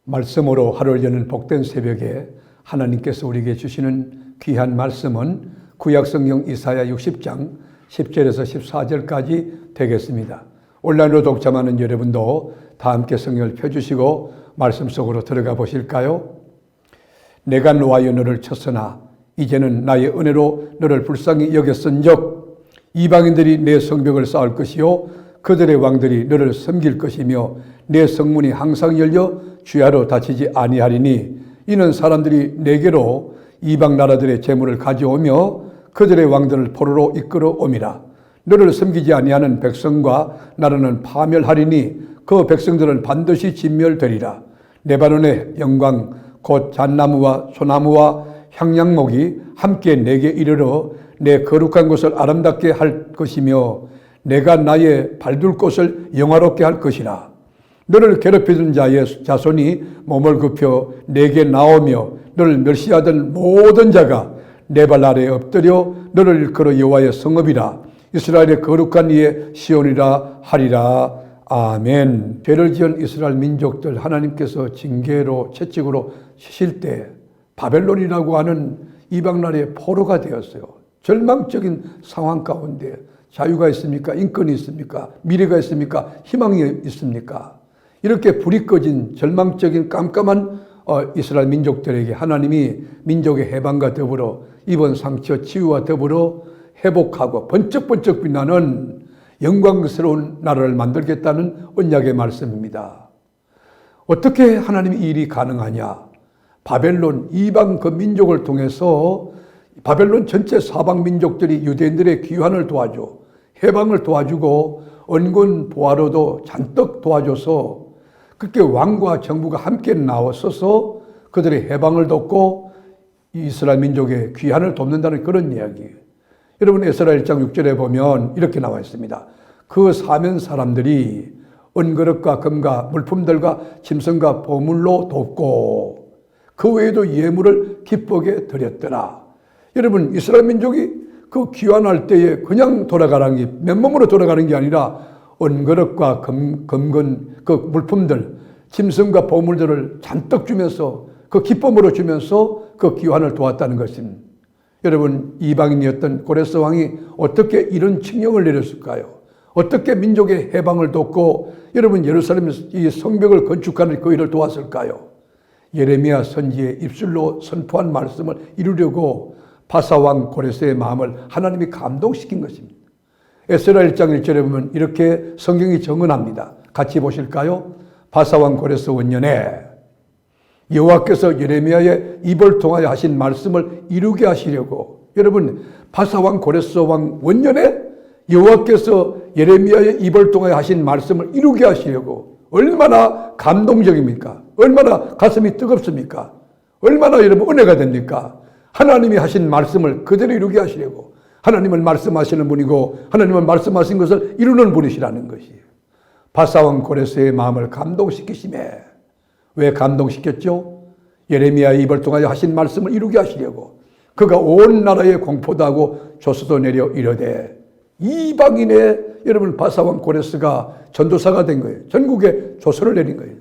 말씀으로 하루를 여는 복된 새벽에 하나님께서 우리에게 주시는 귀한 말씀은 구약성경 이사야 60장 10절에서 14절까지 되겠습니다. 온라인으로 독점하는 여러분도 다 함께 성경을 펴주시고 말씀 속으로 들어가 보실까요? 내가 노하여 너를 쳤으나 이제는 나의 은혜로 너를 불쌍히 여겼은즉 이방인들이 내 성벽을 쌓을 것이요 그들의 왕들이 너를 섬길 것이며 내 성문이 항상 열려 주야로 닫히지 아니하리니 이는 사람들이 내게로 이방 나라들의 재물을 가져오며 그들의 왕들을 포로로 이끌어 옴이라. 너를 섬기지 아니하는 백성과 나라는 파멸하리니 그 백성들은 반드시 진멸되리라. 레바논의 영광 곧 잣나무와 소나무와 향양목이 함께 내게 이르러 내 거룩한 곳을 아름답게 할 것이며 내가 나의 발둘 곳을 영화롭게 할 것이라. 너를 괴롭히던 자의 자손이 몸을 굽혀 내게 나오며 너를 멸시하던 모든 자가 내 발 아래에 엎드려 너를 일컬어 여호와의 성읍이라 이스라엘의 거룩한 이의 시온이라 하리라. 아멘. 죄를 지은 이스라엘 민족들 하나님께서 징계로 채찍으로 치실 때 바벨론이라고 하는 이방 나라의 포로가 되었어요. 절망적인 상황 가운데 자유가 있습니까? 인권이 있습니까? 미래가 있습니까? 희망이 있습니까? 이렇게 불이 꺼진 절망적인 깜깜한 이스라엘 민족들에게 하나님이 민족의 해방과 더불어 입은 상처 치유와 더불어 회복하고 번쩍번쩍 빛나는 영광스러운 나라를 만들겠다는 언약의 말씀입니다. 어떻게 하나님이 이 일이 가능하냐? 바벨론 이방 그 민족을 통해서 바벨론 전체 사방 민족들이 유대인들의 귀환을 도와줘 해방을 도와주고 언군 보화로도 잔뜩 도와줘서 그렇게 왕과 정부가 함께 나와서서 그들의 해방을 돕고 이스라엘 민족의 귀환을 돕는다는 그런 이야기예요. 여러분 에스라 1장 6절에 보면 이렇게 나와 있습니다. 그 사면 사람들이 은그릇과 금과 물품들과 짐승과 보물로 돕고 그 외에도 예물을 기쁘게 드렸더라. 여러분 이스라엘 민족이 그 귀환할 때에 그냥 돌아가는 게 맨몸으로 돌아가는 게 아니라 은그릇과 금건 그 물품들 짐승과 보물들을 잔뜩 주면서 그 기쁨으로 주면서 그 귀환을 도왔다는 것입니다. 여러분 이방인이었던 고레스 왕이 어떻게 이런 칙령을 내렸을까요? 어떻게 민족의 해방을 돕고 여러분 예루살렘 이 성벽을 건축하는 그 일을 도왔을까요? 예레미야 선지의 입술로 선포한 말씀을 이루려고 바사왕 고레스의 마음을 하나님이 감동시킨 것입니다. 에스라 1장 1절에 보면 이렇게 성경이 정언합니다. 같이 보실까요? 바사왕 고레스 원년에 여호와께서 예레미야의 입을 통하여 하신 말씀을 이루게 하시려고 여러분 바사왕 고레스 왕 원년에 여호와께서 예레미야의 입을 통하여 하신 말씀을 이루게 하시려고 얼마나 감동적입니까? 얼마나 가슴이 뜨겁습니까? 얼마나 여러분 은혜가 됩니까? 하나님이 하신 말씀을 그대로 이루게 하시려고 하나님은 말씀하시는 분이고 하나님은 말씀하신 것을 이루는 분이시라는 것이에요. 바사왕 고레스의 마음을 감동시키심에 왜 감동시켰죠? 예레미야의 입을 통하여 하신 말씀을 이루게 하시려고 그가 온 나라에 공포도 하고 조서도 내려 이르되 이방인의 여러분 바사왕 고레스가 전도사가 된 거예요. 전국에 조서를 내린 거예요.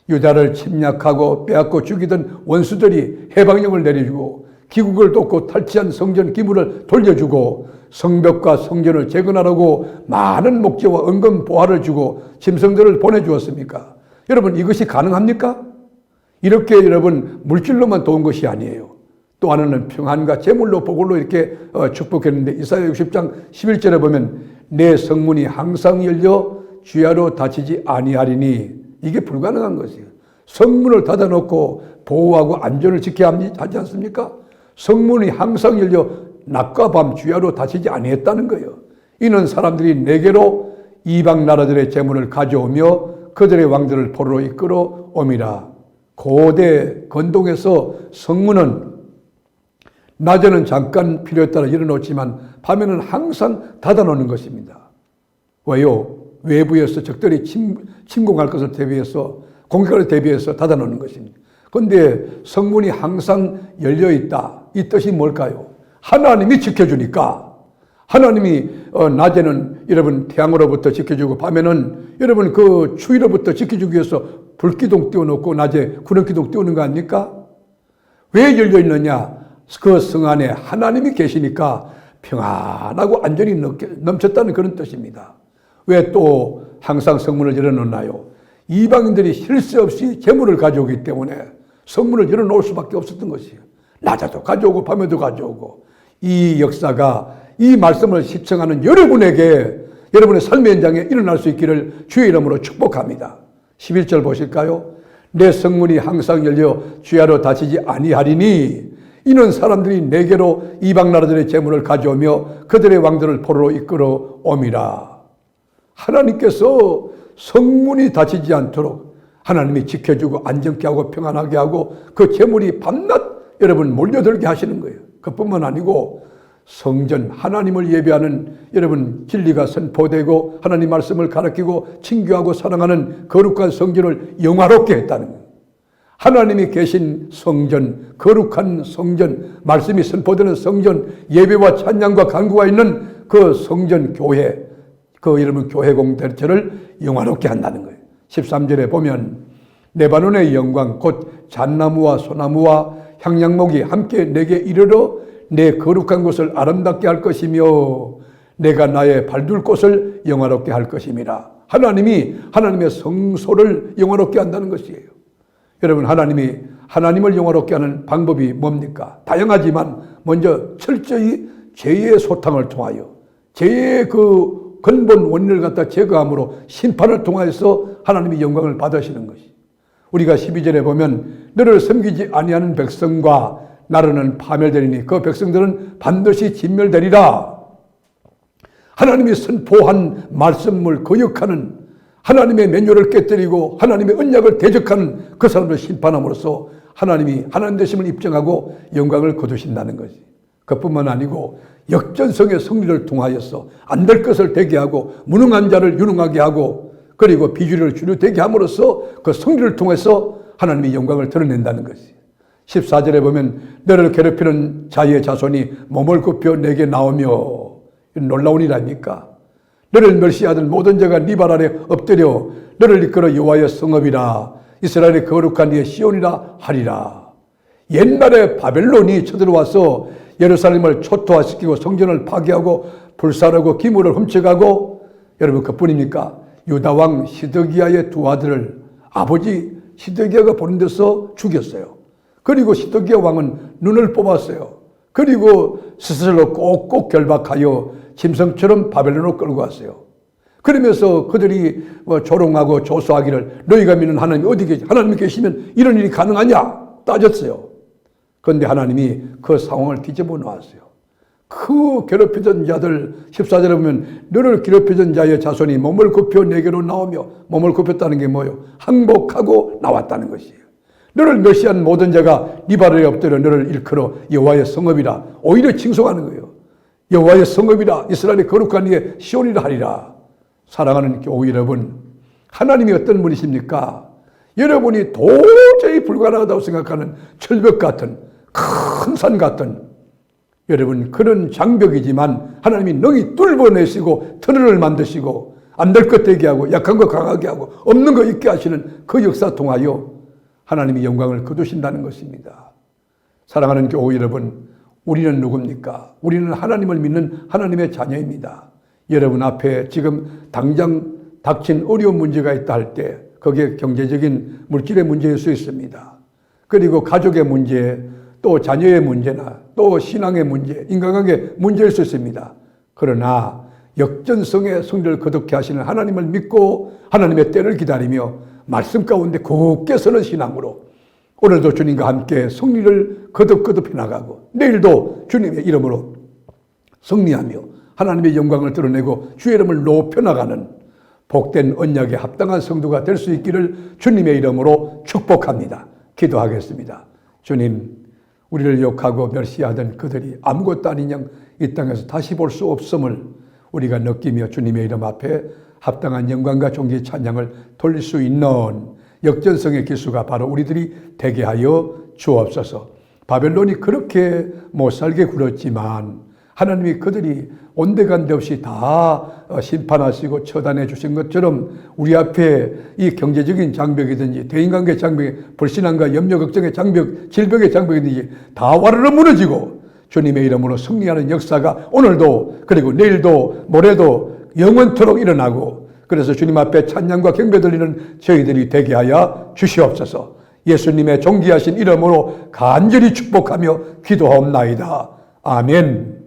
유다를 침략하고 빼앗고 죽이던 원수들이 해방령을 내려주고 기국을 돕고 탈취한 성전 기물을 돌려주고 성벽과 성전을 재건하라고 많은 목재와 은금 보화를 주고 짐승들을 보내주었습니까? 여러분 이것이 가능합니까? 이렇게 여러분 물질로만 도운 것이 아니에요. 또 하나는 평안과 재물로 복을로 이렇게 축복했는데 이사야 60장 11절에 보면 내 성문이 항상 열려 주야로 닫히지 아니하리니 이게 불가능한 것이에요. 성문을 닫아놓고 보호하고 안전을 지켜야 하지 않습니까? 성문이 항상 열려 낮과 밤 주야로 닫히지 아니했다는 거예요. 이는 사람들이 내게로 이방 나라들의 재물을 가져오며 그들의 왕들을 포로로 이끌어 옴이라. 고대 건동에서 성문은 낮에는 잠깐 필요에 따라 열어놓지만 밤에는 항상 닫아놓는 것입니다. 왜요? 외부에서 적들이 침공할 것을 대비해서 공격을 대비해서 닫아놓는 것입니다. 그런데 성문이 항상 열려있다. 이 뜻이 뭘까요? 하나님이 지켜주니까 하나님이 낮에는 여러분 태양으로부터 지켜주고 밤에는 여러분 그 추위로부터 지켜주기 위해서 불기둥 띄워놓고 낮에 구름기둥 띄우는 거 아닙니까? 왜 열려 있느냐? 그 성 안에 하나님이 계시니까 평안하고 안전이 넘쳤다는 그런 뜻입니다. 왜 또 항상 성문을 열어놓나요? 이방인들이 쉴 새 없이 재물을 가져오기 때문에 성문을 열어놓을 수밖에 없었던 것이에요. 낮에도 가져오고 밤에도 가져오고. 이 역사가 이 말씀을 시청하는 여러분에게 여러분의 삶의 현장에 일어날 수 있기를 주의 이름으로 축복합니다. 11절 보실까요? 내 성문이 항상 열려 주야로 닫히지 아니하리니 이는 사람들이 내게로 이방 나라들의 재물을 가져오며 그들의 왕들을 포로로 이끌어 옴이라. 하나님께서 성문이 닫히지 않도록 하나님이 지켜주고 안정케 하고 평안하게 하고 그 재물이 밤낮 여러분 몰려들게 하시는 거예요. 그뿐만 아니고 성전 하나님을 예배하는 여러분 진리가 선포되고 하나님 말씀을 가르치고 친교하고 사랑하는 거룩한 성전을 영화롭게 했다는 거예요. 하나님이 계신 성전, 거룩한 성전, 말씀이 선포되는 성전, 예배와 찬양과 간구가 있는 그 성전 교회, 그 여러분 교회 공동체를 영화롭게 한다는 거예요. 13절에 보면 레바논의 영광 곧 잣나무와 소나무와 향양목이 함께 내게 이르러 내 거룩한 곳을 아름답게 할 것이며 내가 나의 발둘 곳을 영화롭게 할 것임이라. 하나님이 하나님의 성소를 영화롭게 한다는 것이에요. 여러분 하나님을 영화롭게 하는 방법이 뭡니까? 다양하지만 먼저 철저히 죄의 소탕을 통하여 죄의 그 근본 원인을 갖다 제거함으로 심판을 통하여서 하나님이 영광을 받으시는 것이. 우리가 12절에 보면 너를 섬기지 아니하는 백성과 나라는 파멸되리니 그 백성들은 반드시 진멸되리라. 하나님이 선포한 말씀을 거역하는 하나님의 맹요를 깨뜨리고 하나님의 언약을 대적하는 그 사람을 심판함으로써 하나님이 하나님 되심을 입증하고 영광을 거두신다는 것이. 그뿐만 아니고 역전성의 승리를 통하여서 안 될 것을 되게 하고 무능한 자를 유능하게 하고 그리고 비주류를 주류 되게 함으로써 그 승리를 통해서 하나님의 영광을 드러낸다는 것이. 14절에 보면 너를 괴롭히는 자의 자손이 몸을 굽혀 내게 나오며 놀라운 일 아닙니까? 너를 멸시하던 모든 자가 네 발 아래 엎드려 너를 이끌어 여호와의 성읍이라 이스라엘의 거룩한 이의 시온이라 하리라. 옛날에 바벨론이 쳐들어와서 예루살렘을 초토화시키고 성전을 파괴하고 불사르고 기물을 훔쳐가고 여러분 그뿐입니까? 유다왕 시드기야의 두 아들을 아버지 시드기야가 보는 데서 죽였어요. 그리고 시드기야 왕은 눈을 뽑았어요. 그리고 스스로 꼭꼭 결박하여 짐승처럼 바벨론으로 끌고 갔어요. 그러면서 그들이 조롱하고 조소하기를 너희가 믿는 하나님이 어디 계시? 하나님이 계시면 이런 일이 가능하냐? 따졌어요. 그런데 하나님이 그 상황을 뒤집어 놓았어요. 그 괴롭히던 자들 14절에 보면 너를 괴롭히던 자의 자손이 몸을 굽혀 내게로 나오며 몸을 굽혔다는 게 뭐예요? 항복하고 나왔다는 것이에요. 너를 멸시한 모든 자가 네 발에 엎드려 너를 일컬어 여호와의 성읍이라 오히려 칭송하는 거예요. 여호와의 성읍이라 이스라엘의 거룩한 이의 시온이라 하리라. 사랑하는 교우 여러분, 하나님이 어떤 분이십니까? 여러분이 도저히 불가능하다고 생각하는 철벽 같은 큰 산 같은 여러분 그런 장벽이지만 하나님이 능히 뚫어내시고 터널을 만드시고 안 될 것 되게 하고 약한 거 강하게 하고 없는 거 있게 하시는 그 역사 통하여 하나님이 영광을 거두신다는 것입니다. 사랑하는 교우 여러분, 우리는 누굽니까? 우리는 하나님을 믿는 하나님의 자녀입니다. 여러분 앞에 지금 당장 닥친 어려운 문제가 있다 할 때 거기에 경제적인 물질의 문제일 수 있습니다. 그리고 가족의 문제, 또 자녀의 문제나 또 신앙의 문제, 인간관계 문제일 수 있습니다. 그러나 역전성의 성리를 거듭케 하시는 하나님을 믿고 하나님의 때를 기다리며 말씀 가운데 굳게 서는 신앙으로 오늘도 주님과 함께 승리를 거듭 해나가고 내일도 주님의 이름으로 승리하며 하나님의 영광을 드러내고 주의 이름을 높여나가는 복된 언약에 합당한 성도가 될 수 있기를 주님의 이름으로 축복합니다. 기도하겠습니다. 주님, 우리를 욕하고 멸시하던 그들이 아무것도 아닌 양 이 땅에서 다시 볼 수 없음을 우리가 느끼며 주님의 이름 앞에 합당한 영광과 존귀 찬양을 돌릴 수 있는 역전성의 기수가 바로 우리들이 되게 하여 주옵소서. 바벨론이 그렇게 못살게 굴었지만 하나님이 그들이 온데간데 없이 다 심판하시고 처단해 주신 것처럼 우리 앞에 이 경제적인 장벽이든지 대인관계 장벽, 불신앙과 염려 걱정의 장벽, 질병의 장벽이든지 다 와르르 무너지고 주님의 이름으로 승리하는 역사가 오늘도 그리고 내일도 모레도 영원토록 일어나고, 그래서 주님 앞에 찬양과 경배 드리는 저희들이 되게 하여 주시옵소서. 예수님의 존귀하신 이름으로 간절히 축복하며 기도하옵나이다. 아멘.